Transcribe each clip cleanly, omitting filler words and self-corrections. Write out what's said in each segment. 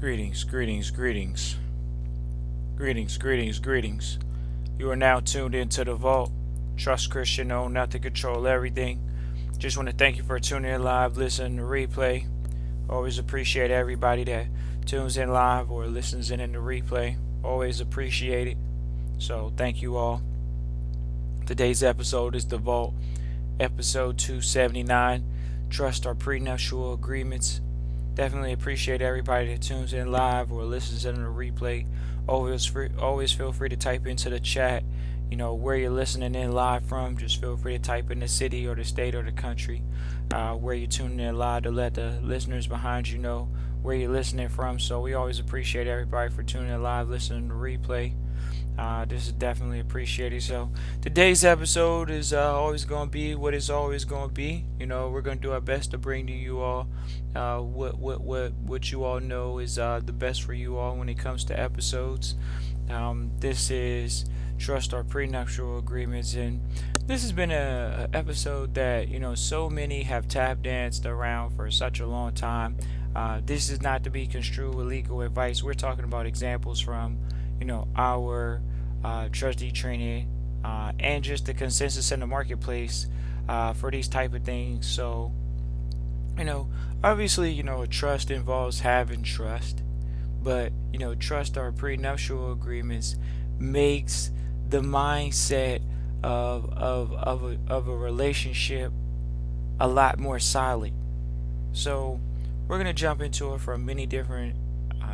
Greetings, greetings, greetings, greetings, greetings, greetings. You are now tuned into the Vault. Trust Christian, know not to control everything. Just want to thank you for tuning in live, listening to replay. Always appreciate everybody that tunes in live or listens in the replay. Always appreciate it. So thank you all. Today's episode is the Vault, episode 279. Trust our prenuptial agreements. Definitely appreciate everybody that tunes in live or listens in the replay. Always feel free to type into the chat, where you're listening in live from. Just feel free to type in the city or the state or the country where you're tuning in live to let the listeners behind you know where you're listening from. So we always appreciate everybody for tuning in live, listening to the replay. This is definitely appreciated. So today's episode is always going to be what it's always going to be. We're going to do our best to bring to you all what you all know is the best for you all when it comes to episodes. This is Trust Our Prenuptial Agreements, and this has been a episode that so many have tap danced around for such a long time. This is not to be construed with legal advice. We're talking about examples from our trustee training and just the consensus in the marketplace for these type of things. So obviously a trust involves having trust, but trust our prenuptial agreements makes the mindset of a relationship a lot more solid. So we're going to jump into it from many different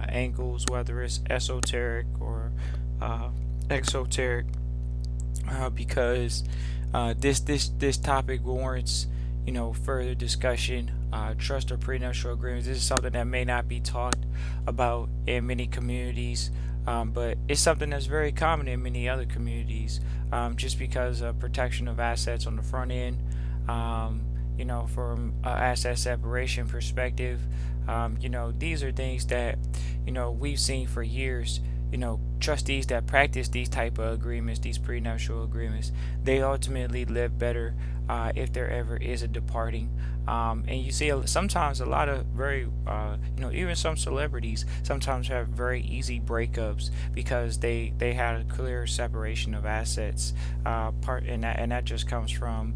angles, whether it's esoteric or exoteric, because this topic warrants further discussion. Trust or prenuptial agreements. This is something that may not be talked about in many communities, but it's something that's very common in many other communities, just because of protection of assets on the front end. From an asset separation perspective, these are things that we've seen for years. Trustees that practice these type of agreements, these prenuptial agreements, they ultimately live better if there ever is a departing. And you see sometimes a lot of very, even some celebrities sometimes have very easy breakups because they had a clear separation of assets. And that just comes from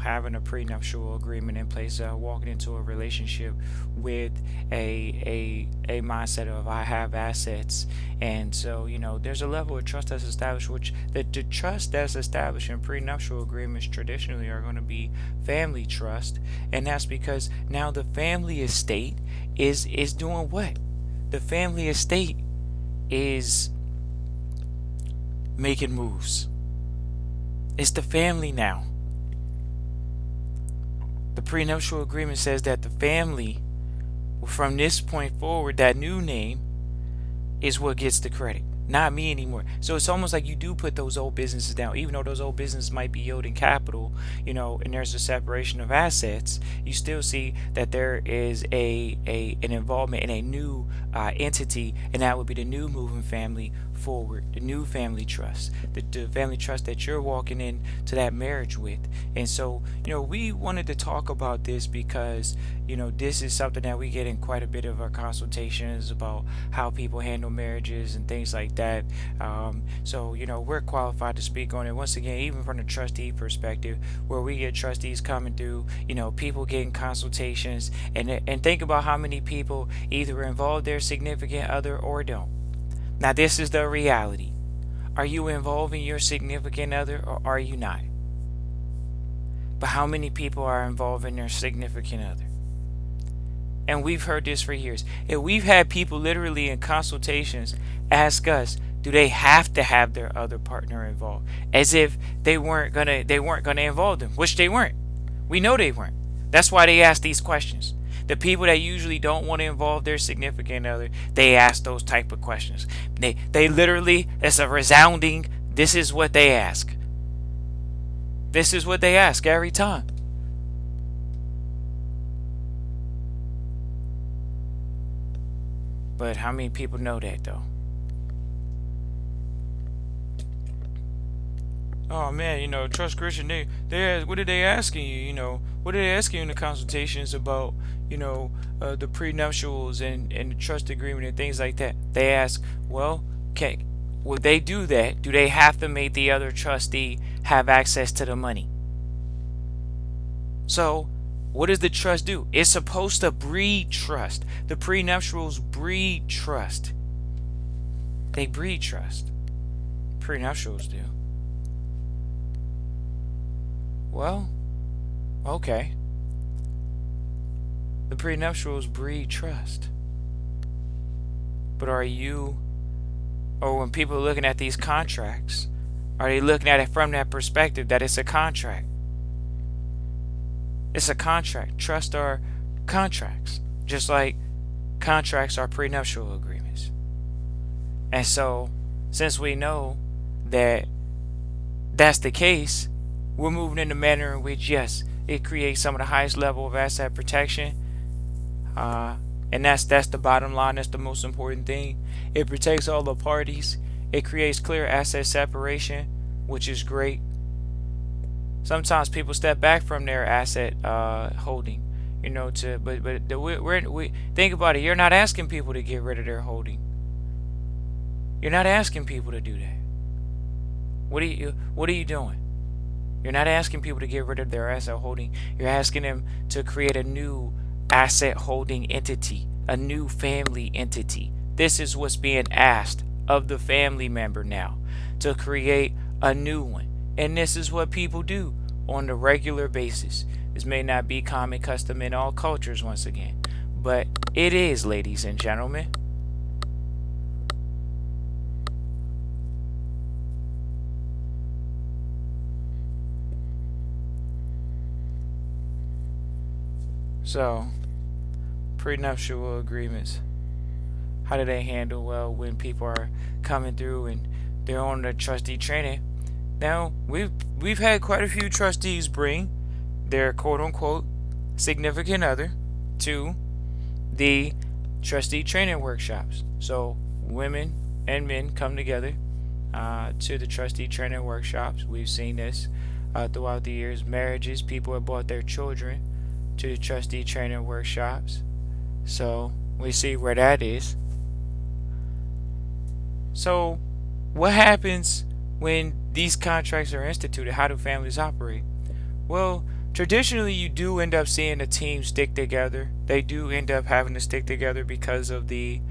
having a prenuptial agreement in place, walking into a relationship with a mindset of I have assets. And so there's a level of trust that's established, which the trust that's established in prenuptial agreements traditionally are going to be family trust. And that's because now the family estate is doing what? The family estate is making moves. It's the family now. The prenuptial agreement says that the family, from this point forward, that new name is what gets the credit, not me anymore. So it's almost like you do put those old businesses down, even though those old businesses might be yielding capital, and there's a separation of assets. You still see that there is an involvement in a new entity, and that would be the new moving family forward, the new family trust, the family trust that you're walking into that marriage with. And so we wanted to talk about this because this is something that we get in quite a bit of our consultations about how people handle marriages and things like that. So we're qualified to speak on it. Once again, even from the trustee perspective, where we get trustees coming through, people getting consultations, and think about how many people either involve their significant other or don't. Now this is the reality. Are you involving your significant other or are you not? But how many people are involving their significant other? And we've heard this for years. And we've had people literally in consultations ask us, do they have to have their other partner involved? As if they weren't gonna involve them, which they weren't. We know they weren't. That's why they ask these questions. The people that usually don't want to involve their significant other, they ask those type of questions. They literally, it's a resounding, this is what they ask. This is what they ask every time. But how many people know that though? Oh man, trust Christian. What are they asking you? What are they asking you in the consultations about? The prenuptials and the trust agreement and things like that. They ask, well, can would they do that? Do they have to make the other trustee have access to the money? So, what does the trust do? It's supposed to breed trust. The prenuptials breed trust. They breed trust. Prenuptials do. Well, okay. The prenuptials breed trust. But when people are looking at these contracts, are they looking at it from that perspective that it's a contract? It's a contract. Trust are contracts, just like contracts are prenuptial agreements. And so, since we know that that's the case, we're moving in the manner in which, yes, it creates some of the highest level of asset protection. And that's the bottom line. That's the most important thing. It protects all the parties. It creates clear asset separation, which is great. Sometimes people step back from their asset holding, we think about it. You're not asking people to get rid of their holding. You're not asking people to do that. What are you doing? You're not asking people to get rid of their asset holding. You're asking them to create a new asset holding entity, a new family entity. This is what's being asked of the family member now, to create a new one. And this is what people do on a regular basis. This may not be common custom in all cultures, once again, but it is, ladies and gentlemen. So, prenuptial agreements, how do they handle well when people are coming through and they're on the trustee training? Now, we've had quite a few trustees bring their quote unquote significant other to the trustee training workshops. So women and men come together to the trustee training workshops. We've seen this throughout the years. Marriages, people have brought their children to the trustee training workshops. So we see where that is. So what happens when these contracts are instituted? How do families operate? Well, traditionally you do end up seeing a team stick together. They do end up having to stick together because of the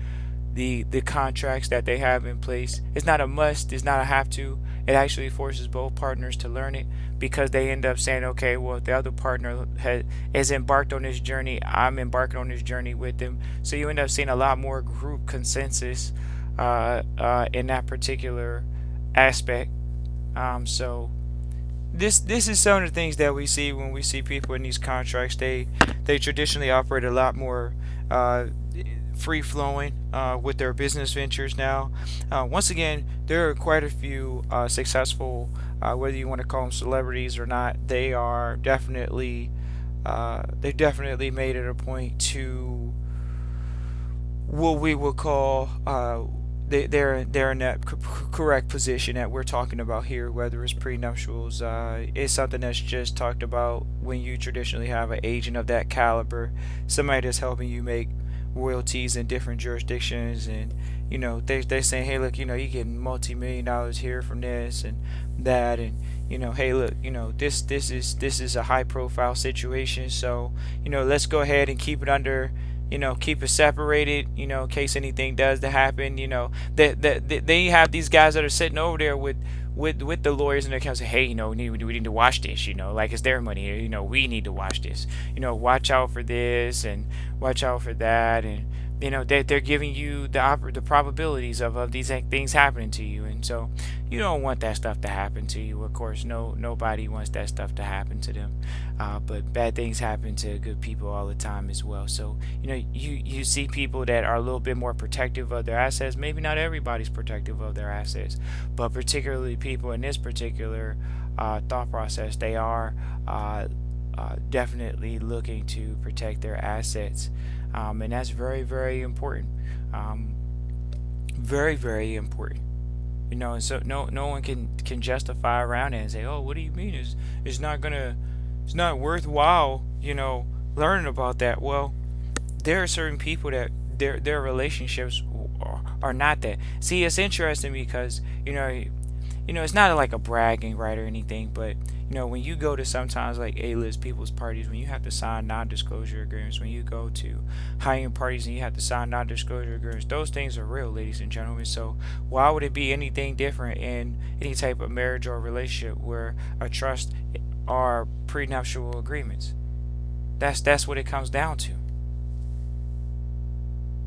contracts that they have in place. It's not a must, it's not a have to. It actually forces both partners to learn it, because they end up saying, okay, well, if the other partner is embarked on this journey, I'm embarking on this journey with them. So you end up seeing a lot more group consensus in that particular aspect. So this is some of the things that we see when we see people in these contracts. They traditionally operate a lot more free flowing with their business ventures now. Once again, there are quite a few successful, whether you want to call them celebrities or not. They are definitely made it a point to what we would call they're in that correct position that we're talking about here, whether it's prenuptials. It's something that's just talked about when you traditionally have an agent of that caliber, somebody that's helping you make royalties in different jurisdictions, and they're saying, hey, look, you getting multi-million-dollars here from this and that, and hey, look, this is a high profile situation, so let's go ahead and keep it under, keep it separated, in case anything does to happen. They have these guys that are sitting over there with the lawyers, and they're kind of say, hey, we need to watch this, like it's their money, we need to watch this, watch out for this and watch out for that, and they're giving you the probabilities of these things happening to you, and so you don't want that stuff to happen to you. Of course, nobody wants that stuff to happen to them, but bad things happen to good people all the time as well. So you see people that are a little bit more protective of their assets. Maybe not everybody's protective of their assets, but particularly people in this particular thought process, they are definitely looking to protect their assets, and that's very, very important. Very, very important. And so no one can justify around it and say, oh, what do you mean it's not gonna it's not worthwhile, learning about that. Well, there are certain people that their relationships are not that. See, it's interesting because it's not like a bragging right or anything, but when you go to sometimes like A-list people's parties, when you have to sign non-disclosure agreements, when you go to high-end parties and you have to sign non-disclosure agreements, those things are real, ladies and gentlemen. So why would it be anything different in any type of marriage or relationship where a trust are prenuptial agreements? That's what it comes down to.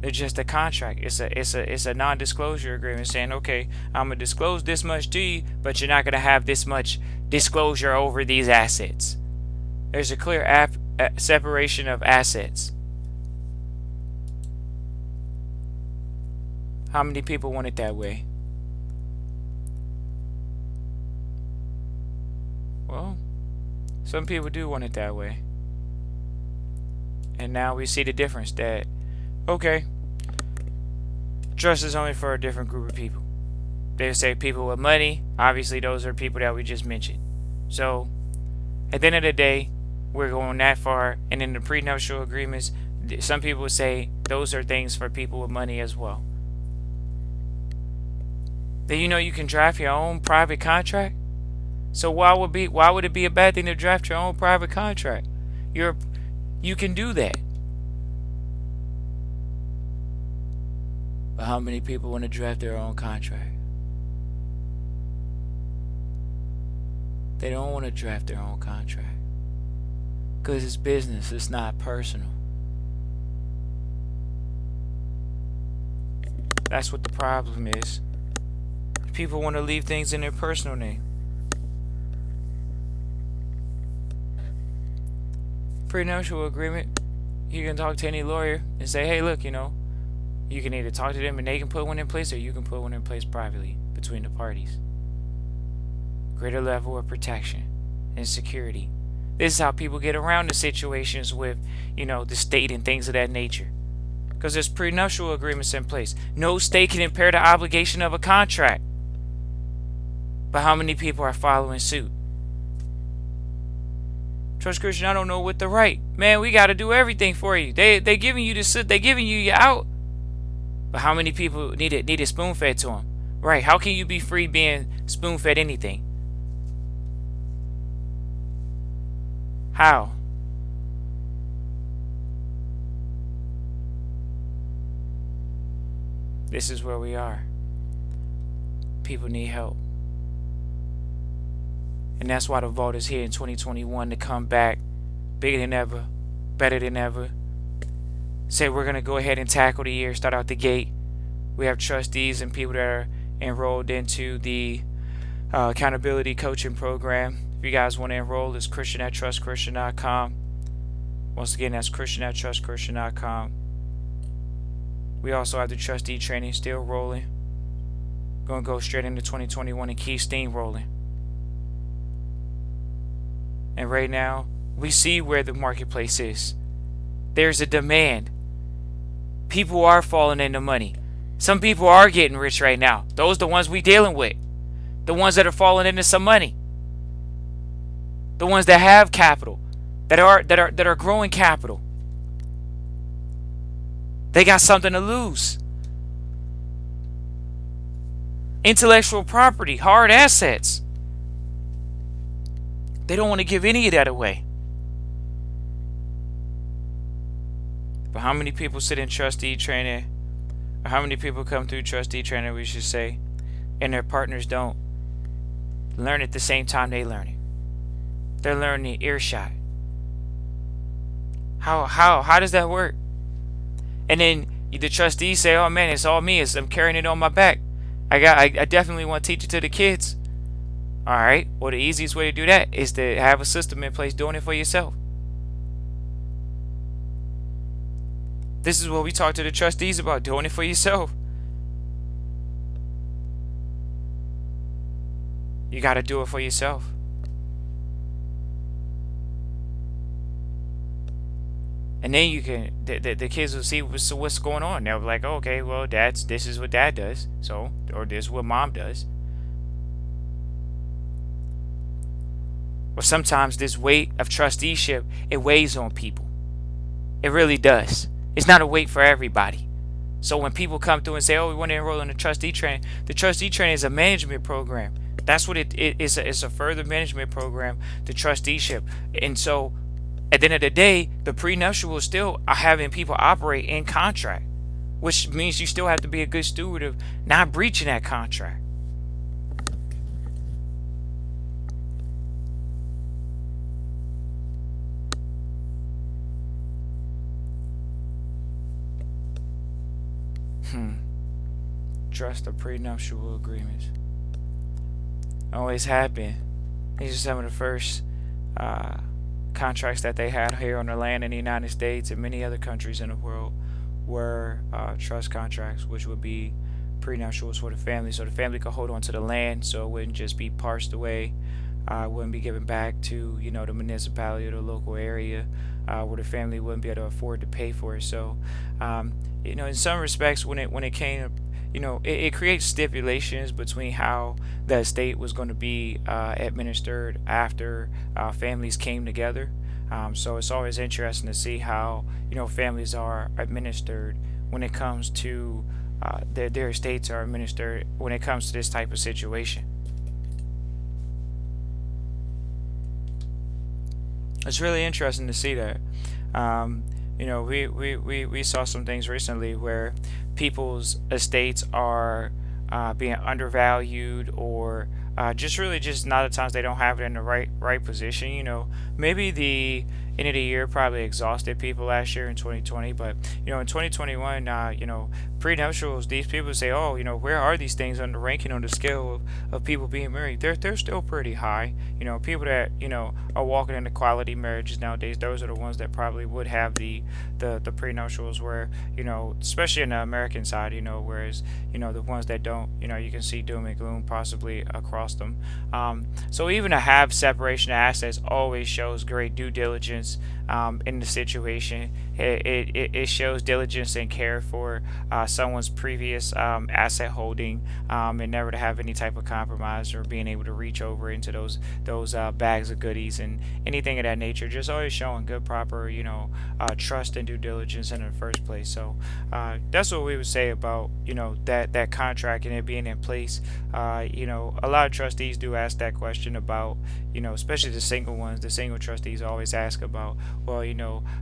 It's just a contract. It's a non-disclosure agreement saying, okay, I'm gonna disclose this much to you, but you're not gonna have this much disclosure over these assets. There's a clear separation of assets. How many people want it that way? Well, some people do want it that way. And now we see the difference that, okay, trust is only for a different group of people. They say people with money. Obviously, those are people that we just mentioned. So, at the end of the day, we're going that far. And in the prenuptial agreements, some people say those are things for people with money as well. Then you can draft your own private contract. So why would it be a bad thing to draft your own private contract? You can do that. But how many people want to draft their own contract? They don't want to draft their own contract. Because it's business, it's not personal. That's what the problem is. People want to leave things in their personal name. Prenuptial agreement, you can talk to any lawyer and say, hey, look, you can either talk to them and they can put one in place, or you can put one in place privately between the parties. Greater level of protection and security. This is how people get around the situations with, the state and things of that nature. Because there's prenuptial agreements in place. No state can impair the obligation of a contract. But how many people are following suit? Trust Christian, I don't know what to write. Man, we got to do everything for you. They giving you the they giving you your out. But how many people need it spoon fed to them? Right? How can you be free being spoon fed anything? How? This is where we are. People need help. And that's why the vote is here in 2021 to come back bigger than ever, better than ever. Say we're going to go ahead and tackle the year, start out the gate. We have trustees and people that are enrolled into the accountability coaching program. If you guys want to enroll, it's Christian@trustchristian.com. Once again, that's Christian@trustchristian.com. We also have the trustee training still rolling. Going to go straight into 2021 and keep steam rolling. And right now, we see where the marketplace is. There's a demand. People are falling into money. Some people are getting rich right now. Those are the ones we dealing with. The ones that are falling into some money. The ones that have capital, that are growing capital. They got something to lose. Intellectual property, hard assets. They don't want to give any of that away. But how many people sit in trustee training, or how many people come through trustee training, we should say, and their partners don't learn at the same time they learn it? They're learning earshot. How does that work? And then the trustees say, oh man, it's all me. I'm carrying it on my back. I definitely want to teach it to the kids. Alright, well the easiest way to do that is to have a system in place doing it for yourself. This is what we talk to the trustees about, doing it for yourself. You got to do it for yourself. And then you can, the kids will see what's going on. They'll be like, oh, okay, well, this is what dad does, so, or this is what mom does. Or sometimes this weight of trusteeship, it weighs on people. It really does. It's not a weight for everybody. So when people come through and say, "Oh, we want to enroll in the trustee training is a management program." That's what it is. It's a further management program to trusteeship. And so at the end of the day, the prenuptial still are having people operate in contract, which means you still have to be a good steward of not breaching that contract. Trust the prenuptial agreements. Always happen. These are some of the first contracts that they had here on the land in the United States and many other countries in the world were trust contracts, which would be prenuptials for the family, so the family could hold on to the land, so it wouldn't just be parsed away. Wouldn't be given back to the municipality or the local area, where the family wouldn't be able to afford to pay for it. So in some respects, when it came, it creates stipulations between how the estate was going to be administered after families came together. So it's always interesting to see how families are administered when it comes to their estates are administered when it comes to this type of situation. It's really interesting to see that. We saw some things recently where people's estates are being undervalued, or just not at times they don't have it in the right position. Maybe the end of the year probably exhausted people last year in 2020, but in 2021, prenuptials, these people say, oh, where are these things on the ranking on the scale of people being married? They're still pretty high. People that are walking into quality marriages nowadays, those are the ones that probably would have the prenuptials, where especially in the American side, whereas the ones that don't, you can see doom and gloom possibly across them. So even to have separation of assets always shows great due diligence in the situation. It shows diligence and care for someone's previous asset holding, and never to have any type of compromise or being able to reach over into those bags of goodies and anything of that nature. Just always showing good, proper, trust and due diligence in the first place. So that's what we would say about that contract and it being in place. A lot of trustees do ask that question about especially the single ones. The single trustees always ask about, well,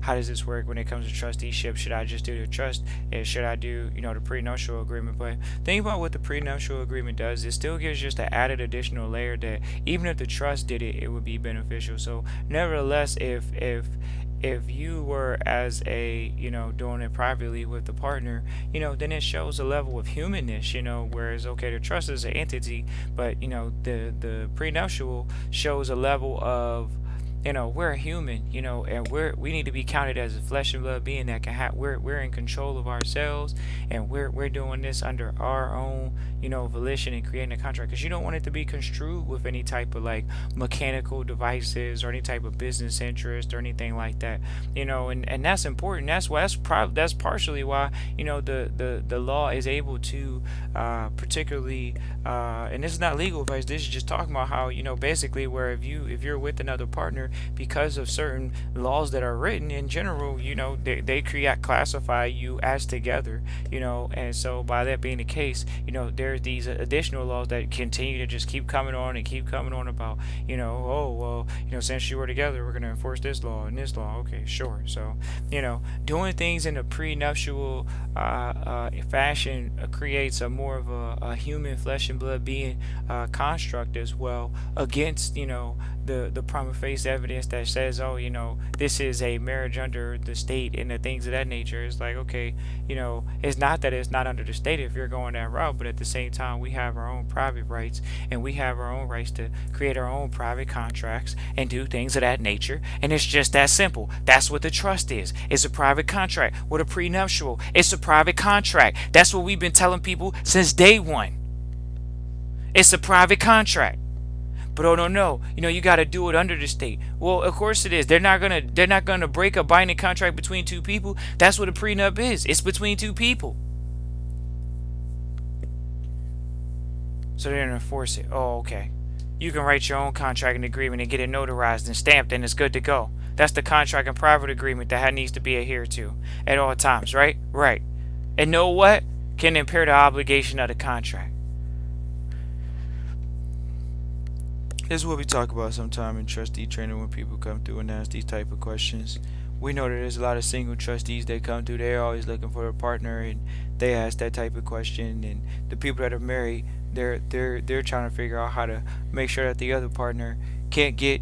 how does this work when it comes to trusteeship? Should I just do the trust, and should I do the prenuptial agreement? But think about what the prenuptial agreement does. It still gives just an added additional layer that even if the trust did it, it would be beneficial. So nevertheless, if you were as a doing it privately with the partner, then it shows a level of humanness, whereas okay, the trust is an entity, but the prenuptial shows a level of we're a human, and we need to be counted as a flesh and blood being that can have, we're in control of ourselves, and we're doing this under our own volition and creating a contract, because you don't want it to be construed with any type of like mechanical devices or any type of business interest or anything like that. And that's important. That's partially why the law is able to particularly and this is not legal advice, this is just talking about how basically where if you're with another partner, because of certain laws that are written in general, they classify you as together, and so by that being the case, there's these additional laws that continue to just keep coming on and keep coming on about, oh well, since you were together, we're going to enforce this law and this law. Okay, sure. So doing things in a prenuptial fashion creates a more of a human flesh and blood being construct as well, against the prima facie evidence that says, oh, this is a marriage under the state and the things of that nature. It's like, okay, it's not that it's not under the state if you're going that route, but at the same time, we have our own private rights, and we have our own rights to create our own private contracts and do things of that nature. And it's just that simple. That's what the trust is. It's a private contract. With a prenuptial, it's a private contract. That's what we've been telling people since day one. It's a private contract. But oh no, you got to do it under the state. Well, of course it is. They're not gonna break a binding contract between two people. That's what a prenup is. It's between two people. So they're gonna enforce it. Oh, okay. You can write your own contract and agreement and get it notarized and stamped, and it's good to go. That's the contract and private agreement that needs to be adhered to at all times, right? Right. And know what can impair the obligation of the contract? This is what we talk about sometime in trustee training when people come through and ask these type of questions. We know that there's a lot of single trustees that come through. They're always looking for a partner, and they ask that type of question. And the people that are married, they're trying to figure out how to make sure that the other partner can't get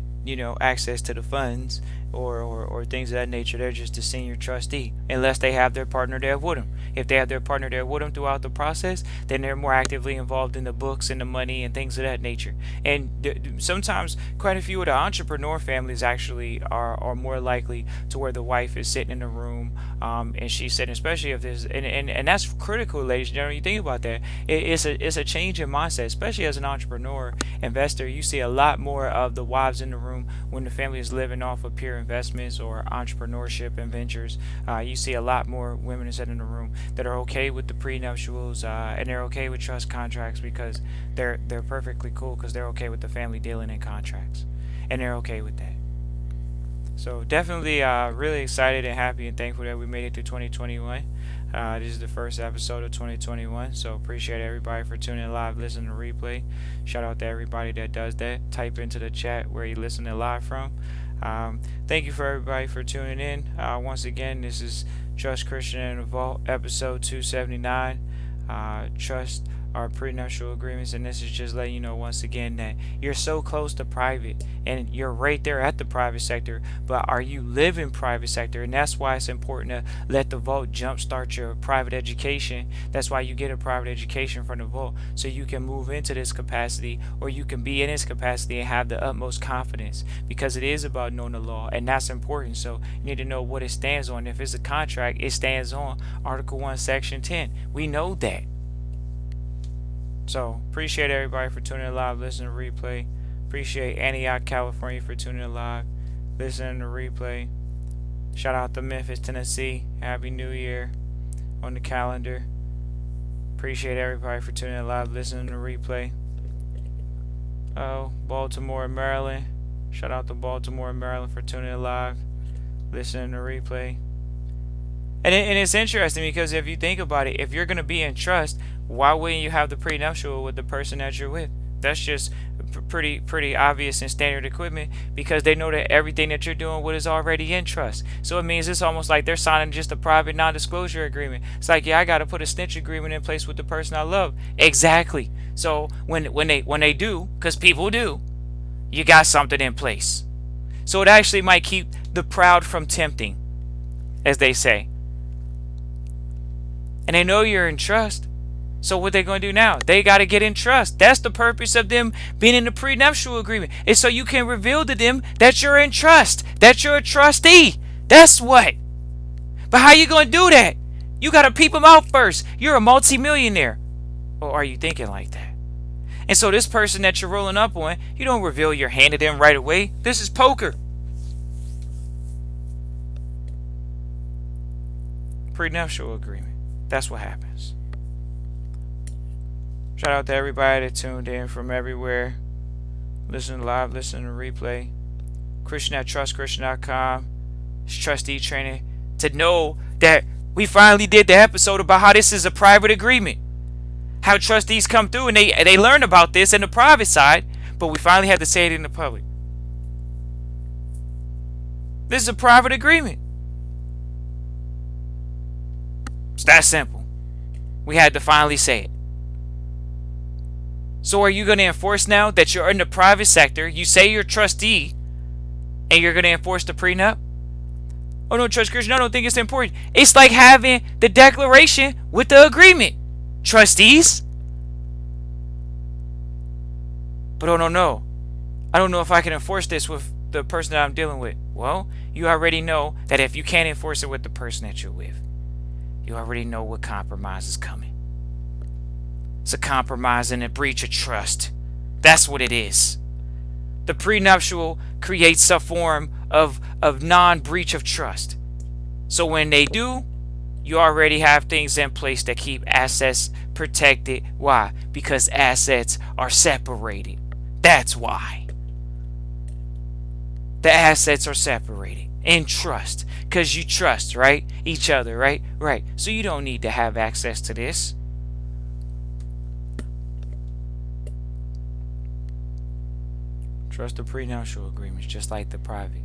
access to the funds or things of that nature. They're just a senior trustee unless they have their partner there with them. If they have their partner there with them throughout the process, then they're more actively involved in the books and the money and things of that nature. And sometimes quite a few of the entrepreneur families actually are more likely to where the wife is sitting in the room, and she's sitting, especially if there's and that's critical, ladies and gentlemen. You think about that, it's a change in mindset, especially as an entrepreneur investor. You see a lot more of the wives in the room when the family is living off of pure investments or entrepreneurship and ventures. You see a lot more women sitting in the room that are okay with the prenuptials, and they're okay with trust contracts because they're perfectly cool because they're okay with the family dealing in contracts, and they're okay with that. So definitely really excited and happy and thankful that we made it through 2021. This is the first episode of 2021, so appreciate everybody for tuning in live, listening to replay. Shout out to everybody that does that. Type into the chat where you listen to live from. Thank you for everybody for tuning in. Once again, this is Trust Christian in the Vault, episode 279. Trust our prenuptial agreements, and this is just letting you know once again that you're so close to private and you're right there at the private sector, but are you living private sector? And that's why it's important to let the Vault jumpstart your private education. That's why you get a private education from the Vault, so you can move into this capacity, or you can be in this capacity and have the utmost confidence, because it is about knowing the law, and that's important. So you need to know what it stands on. If it's a contract, it stands on Article 1 Section 10. We know that. So appreciate everybody for tuning in live, listening to replay. Appreciate Antioch, California for tuning in live, listening to replay. Shout out to Memphis, Tennessee. Happy New Year on the calendar. Appreciate everybody for tuning in live, listening to replay. Baltimore, Maryland. Shout out to Baltimore, Maryland for tuning in live, listening to replay. And it's interesting because if you think about it, if you're going to be in trust, why wouldn't you have the prenuptial with the person that you're with? That's just pretty obvious and standard equipment, because they know that everything that you're doing with is already in trust. So it means it's almost like they're signing just a private non-disclosure agreement. It's like, yeah, I got to put a snitch agreement in place with the person I love. Exactly. So when they do, because people do, you got something in place. So it actually might keep the proud from tempting, as they say. And they know you're in trust. So what they going to do now? They got to get in trust. That's the purpose of them being in the prenuptial agreement. It's so you can reveal to them that you're in trust, that you're a trustee. That's what. But how you going to do that? You got to peep them out first. You're a multimillionaire. Or are you thinking like that? And so this person that you're rolling up on, you don't reveal your hand to them right away. This is poker. Prenuptial agreement. That's what happens. Shout out to everybody that tuned in from everywhere. Listen live, listen to replay. Christian at trustchristian.com. It's Trustee Training. To know that we finally did the episode about how this is a private agreement. How trustees come through and they learn about this in the private side, but we finally had to say it in the public. This is a private agreement. It's that simple. We had to finally say it. So are you going to enforce now that you're in the private sector? You say you're a trustee, and you're going to enforce the prenup? Oh no, Trust Christian, I don't think it's important. It's like having the declaration with the agreement. Trustees? But oh no. I don't know if I can enforce this with the person that I'm dealing with. Well, you already know that if you can't enforce it with the person that you're with, you already know what compromise is coming. It's a compromise and a breach of trust. That's what it is. The prenuptial creates a form of non-breach of trust. So when they do, you already have things in place that keep assets protected. Why? Because assets are separated. That's why the assets are separated in trust, because you trust, right, each other, right. So you don't need to have access to this. Trust the prenuptial agreements, just like the private.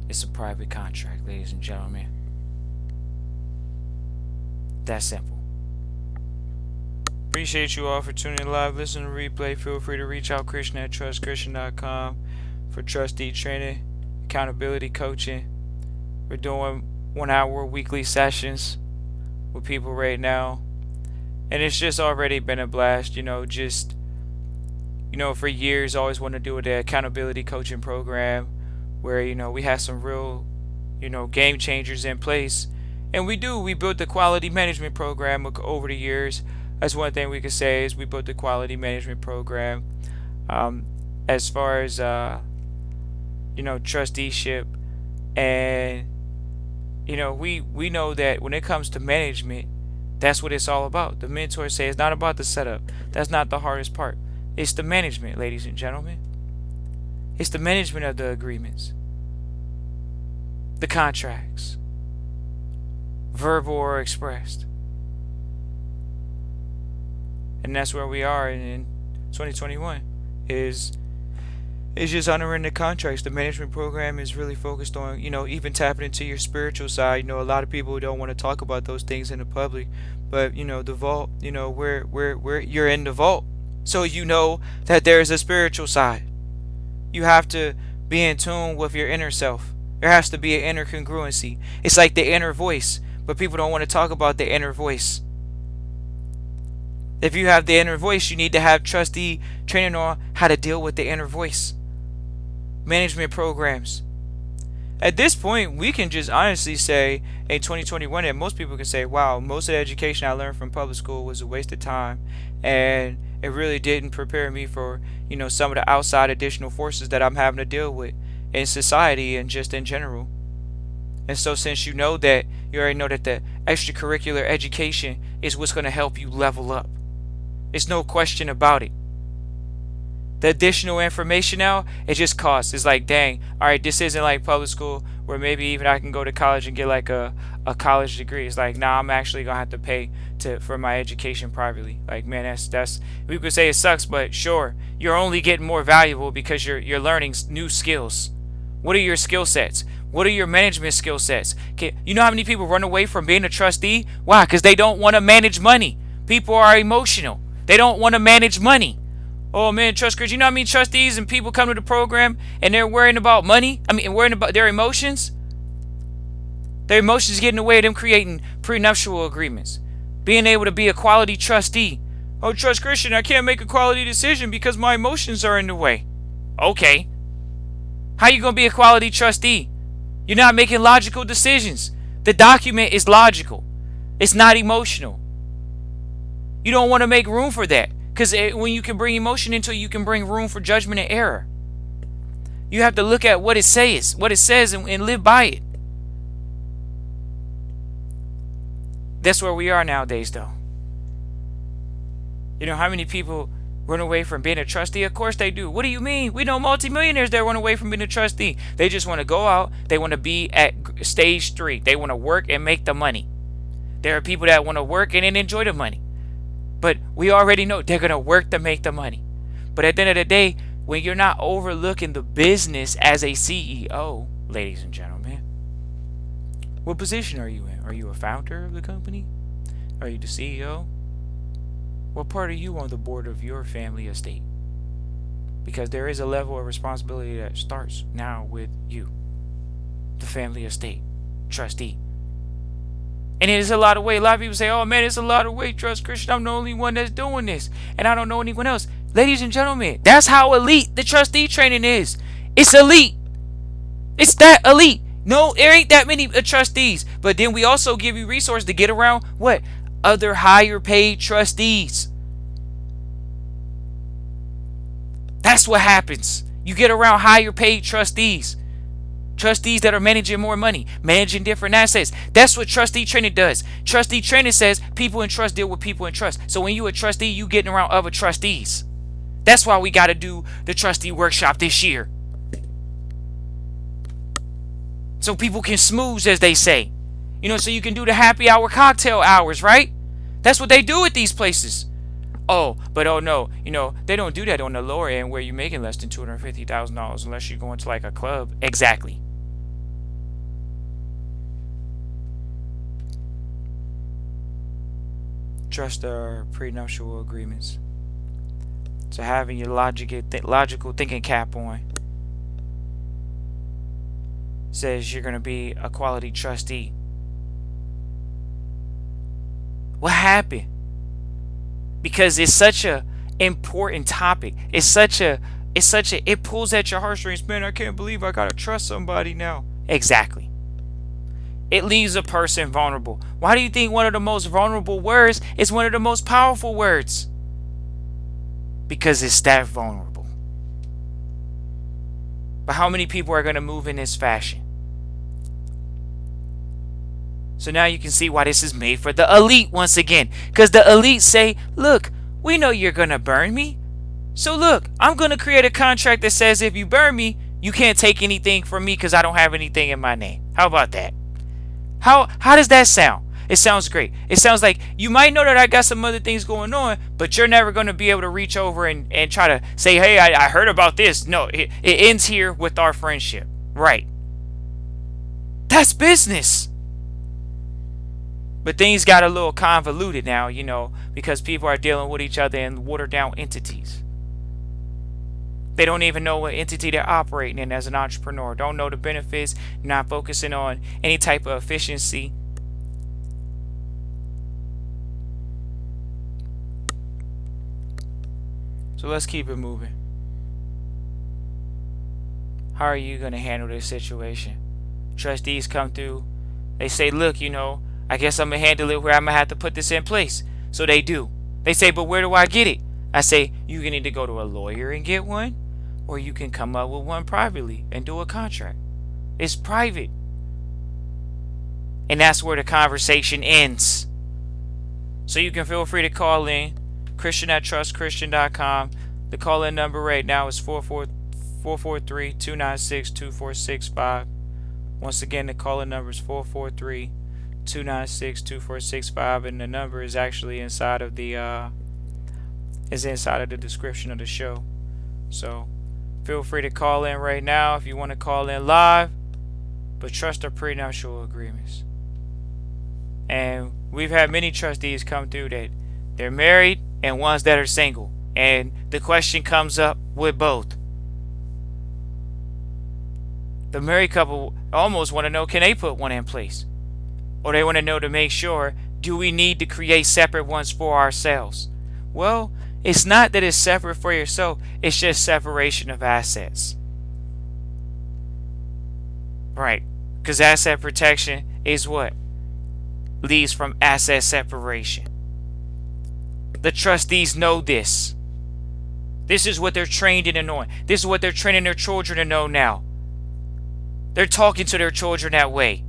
It's a private contract, ladies and gentlemen. That simple. Appreciate you all for tuning in live, listen to replay. Feel free to reach out Christian at trustchristian.com for trustee training, accountability coaching. We're doing 1 hour weekly sessions with people right now, and it's just already been a blast. For years always wanted to do the accountability coaching program where we had some real game changers in place, and we built the quality management program over the years. That's one thing we could say, is we built the quality management program. As far as trusteeship, and we know that when it comes to management, that's what it's all about. The mentors say it's not about the setup. That's not the hardest part. It's the management, ladies and gentlemen. It's the management of the agreements, the contracts, verbal or expressed. And that's where we are in 2021, is just honoring the contracts. The management program is really focused on, even tapping into your spiritual side. A lot of people don't want to talk about those things in the public, but the vault, where you're in the vault, so that there is a spiritual side. You have to be in tune with your inner self. There has to be an inner congruency. It's like the inner voice, but people don't want to talk about the inner voice. If you have the inner voice, you need to have trustee training on how to deal with the inner voice. Management programs. At this point, we can just honestly say in 2021 that most people can say, wow, most of the education I learned from public school was a waste of time, and it really didn't prepare me for some of the outside additional forces that I'm having to deal with in society and just in general. And so since you already know that the extracurricular education is what's going to help you level up. It's no question about it. The additional information now, it just costs. It's like, dang, all right, this isn't like public school where maybe even I can go to college and get like a college degree. It's like, nah, I'm actually gonna have to pay for my education privately. Like, man, that's we could say it sucks, but sure, you're only getting more valuable because you're learning new skills. What are your skill sets? What are your management skill sets? You know how many people run away from being a trustee? Why? Because they don't want to manage money. People are emotional. They don't want to manage money. Oh man, you know how many trustees and people come to the program and they're worrying about money? Worrying about their emotions? Their emotions get in the way of them creating prenuptial agreements. Being able to be a quality trustee. Oh, Trust Christian, I can't make a quality decision because my emotions are in the way. Okay. How you going to be a quality trustee? You're not making logical decisions. The document is logical. It's not emotional. You don't want to make room for that. Because when you can bring emotion into it, you can bring room for judgment and error. You have to look at what it says, and live by it. That's where we are nowadays, though. How many people run away from being a trustee? Of course they do. What do you mean? We know multimillionaires that run away from being a trustee. They just want to go out. They want to be at stage 3. They want to work and make the money. There are people that want to work and then enjoy the money. But we already know they're going to work to make the money. But at the end of the day, when you're not overlooking the business as a CEO, ladies and gentlemen, what position are you in? Are you a founder of the company? Are you the CEO? What part are you on the board of your family estate? Because there is a level of responsibility that starts now with you, the family estate, trustee. And it is a lot of weight. A lot of people say, oh man, it's a lot of weight, Trust Christian. I'm the only one that's doing this. And I don't know anyone else. Ladies and gentlemen, that's how elite the trustee training is. It's elite. It's that elite. No, there ain't that many trustees. But then we also give you resources to get around what? Other higher paid trustees. That's what happens. You get around higher paid trustees. Trustees that are managing more money, managing different assets. That's what trustee training does. Trustee training says people in trust deal with people in trust. So when you a trustee, you getting around other trustees. That's why we got to do the trustee workshop this year. So people can smooze, as they say. So you can do the happy hour cocktail hours, right? That's what they do at these places. Oh, but oh no, they don't do that on the lower end where you're making less than $250,000 unless you're going to like a club. Exactly. Trust are prenuptial agreements. So having your logical thinking cap on says you're going to be a quality trustee. What happened? Because it's such a important topic. It pulls at your heartstrings. Man, I can't believe I gotta trust somebody now. Exactly. It leaves a person vulnerable. Why do you think one of the most vulnerable words is one of the most powerful words? Because it's that vulnerable. But how many people are gonna move in this fashion? So now you can see why this is made for the elite once again. Because the elite say, look, we know you're going to burn me. So look, I'm going to create a contract that says if you burn me, you can't take anything from me because I don't have anything in my name. How about that? How does that sound? It sounds great. It sounds like you might know that I got some other things going on, but you're never going to be able to reach over and try to say, hey, I heard about this. No, it ends here with our friendship. Right. That's business. But things got a little convoluted now, because people are dealing with each other in watered down entities. They don't even know what entity they're operating in as an entrepreneur. Don't know the benefits, not focusing on any type of efficiency. So let's keep it moving. How are you going to handle this situation? Trustees come through. They say, look, I guess I'm going to handle it where I'm going to have to put this in place. So they do. They say, but where do I get it? I say, you can either go to a lawyer and get one, or you can come up with one privately and do a contract. It's private. And that's where the conversation ends. So you can feel free to call in. Christian@trustchristian.com. The call-in number right now is 443-296-2465. Once again, the call-in number is 443-296-2465, and the number is actually inside of the description of the show. So feel free to call in right now if you want to call in live. But trust are prenuptial agreements. And we've had many trustees come through that they're married and ones that are single. And the question comes up with both. The married couple almost want to know, can they put one in place? Or they want to know to make sure, do we need to create separate ones for ourselves? Well, it's not that it's separate for yourself. It's just separation of assets. Right. Because asset protection is what leads from asset separation. The trustees know this. This is what they're trained in and knowing. This is what they're training their children to know now. They're talking to their children that way.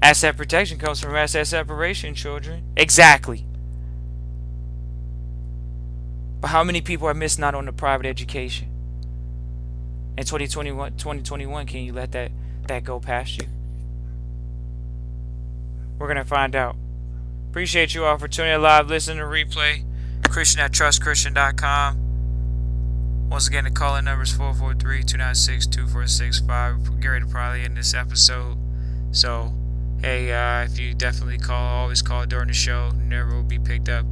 Asset protection comes from asset separation, children. Exactly. But how many people are missing out on the private education? In 2021, can you let that go past you? We're going to find out. Appreciate you all for tuning in live, listening to replay. Christian@trustchristian.com. Once again, the call-in number is 443-296-2465. We're getting ready to probably end this episode. So, hey, if you definitely always call during the show. Never will be picked up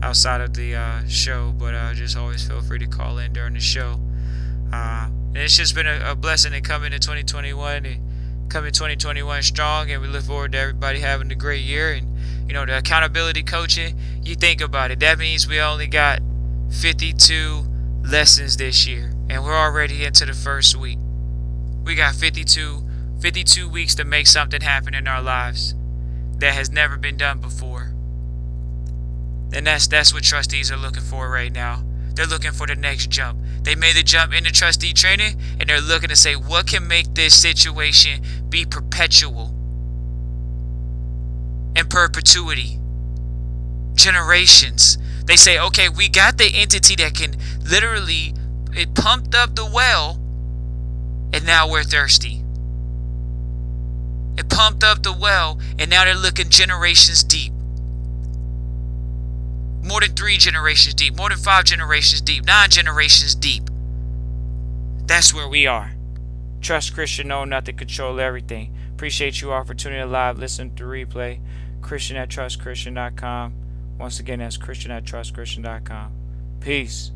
outside of the show, but just always feel free to call in during the show. And it's just been a blessing to come into 2021 and come in 2021 strong, and we look forward to everybody having a great year. And the accountability coaching, you think about it, that means we only got 52 lessons this year, and we're already into the first week. We got 52 weeks to make something happen in our lives that has never been done before. And that's what trustees are looking for right now. They're looking for the next jump. They made the jump into trustee training, and they're looking to say, what can make this situation be perpetual? In perpetuity. Generations. They say, okay, we got the entity that can literally, it pumped up the well, and now we're thirsty. It pumped up the well, and now they're looking generations deep. More than 3 generations deep, more than 5 generations deep, 9 generations deep. That's where we are. Trust Christian, know nothing, control everything. Appreciate you all for tuning in live, listen to replay. Christian at trustchristian.com. Once again, that's Christian at trustchristian.com. Peace.